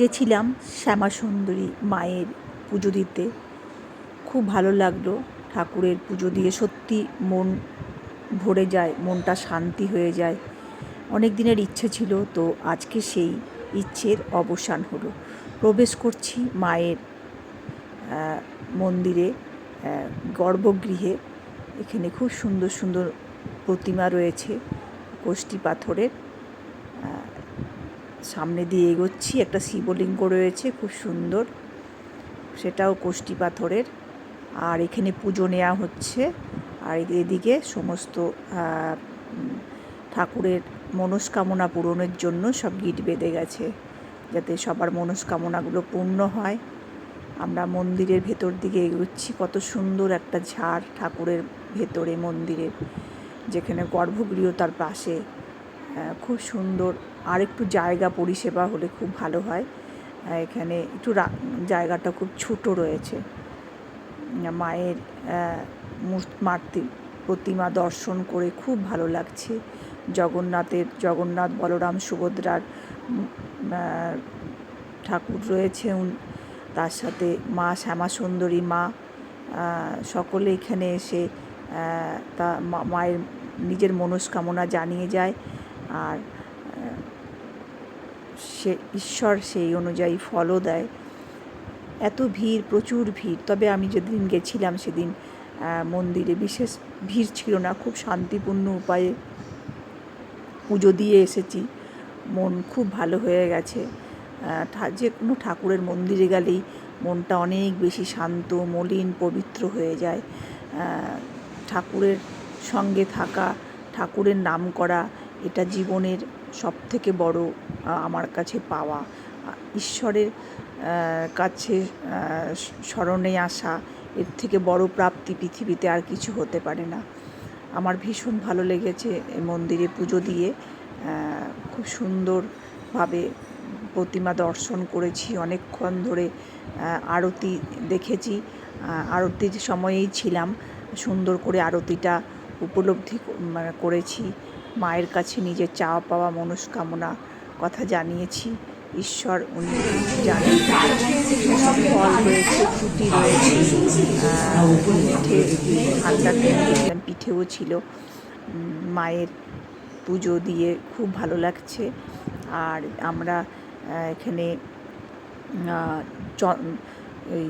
গেছিলাম শ্যামাসুন্দরী মায়ের পুজো দিতে। খুব ভালো লাগলো। ঠাকুরের পুজো দিয়ে সত্যি মন ভরে যায়, মনটা শান্তি হয়ে যায়। অনেক দিনের ইচ্ছে ছিল, তো আজকে সেই ইচ্ছের অবসান হলো। প্রবেশ করছি মায়ের মন্দিরে, গর্ভগৃহে। এখানে খুব সুন্দর সুন্দর প্রতিমা রয়েছে কষ্টি পাথরের। সামনে দিয়ে এগোচ্ছি, একটা শিবলিঙ্গ রয়েছে খুব সুন্দর, সেটাও কষ্টি পাথরের। আর এখানে পুজো নেওয়া হচ্ছে। আর এদিকে সমস্ত ঠাকুরের মনস্কামনা পূরণের জন্য সব গিট বেঁধে গেছে, যাতে সবার মনস্কামনাগুলো পূর্ণ হয়। আমরা মন্দিরের ভেতর দিকে এগোচ্ছি। কত সুন্দর একটা ঝাড় ঠাকুরের ভেতরে মন্দিরের, যেখানে গর্ভগৃহ তার পাশে। খুব সুন্দর। আর একটু জায়গা পরিষেবা হলে খুব ভালো হয়। এখানে একটু জায়গাটা খুব ছোট রয়েছে। মায়ের প্রতিমা দর্শন করে খুব ভালো লাগছে। জগন্নাথ বলরাম সুভদ্রার ঠাকুর রয়েছে, তার সাথে মা শ্যামাসুন্দরী মা। সকলে এখানে এসে তা মায়ের নিজের মনস্কামনা জানিয়ে যায়। আর সে ঈশ্বর সেই অনুযায়ী ফলও দেয়। এত ভিড়, প্রচুর ভিড়। তবে আমি যেদিন গেছিলাম সেদিন মন্দিরে বিশেষ ভিড় ছিল না। খুব শান্তিপূর্ণ উপায়ে পুজো দিয়ে এসেছি। মন খুব ভালো হয়ে গেছে। যে কোনো ঠাকুরের মন্দিরে গেলেই মনটা অনেক বেশি শান্ত, মলিন, পবিত্র হয়ে যায়। ঠাকুরের সঙ্গে থাকা, ঠাকুরের নাম করা, এটা জীবনের সবথেকে বড় আমার কাছে পাওয়া। ঈশ্বরের কাছে শরণে আসা, এর থেকে বড় প্রাপ্তি পৃথিবীতে আর কিছু হতে পারে না। আমার ভীষণ ভালো লেগেছে এই মন্দিরে পুজো দিয়ে। খুব সুন্দরভাবে প্রতিমা দর্শন করেছি। অনেকক্ষণ ধরে আরতি দেখেছি। আরতির সময়েই ছিলাম। সুন্দর করে আরতিটা উপলব্ধি করেছি। মায়ের কাছে নিজের চাওয়া পাওয়া মনস্কামনা কথা জানিয়েছি। ঈশ্বর উনি জানেন। ফল রয়েছে, ফুটি রয়েছে, পিঠে, ঠান্ডা পিঠেও ছিল। মায়ের পুজো দিয়ে খুব ভালো লাগছে। আর আমরা এখানে এই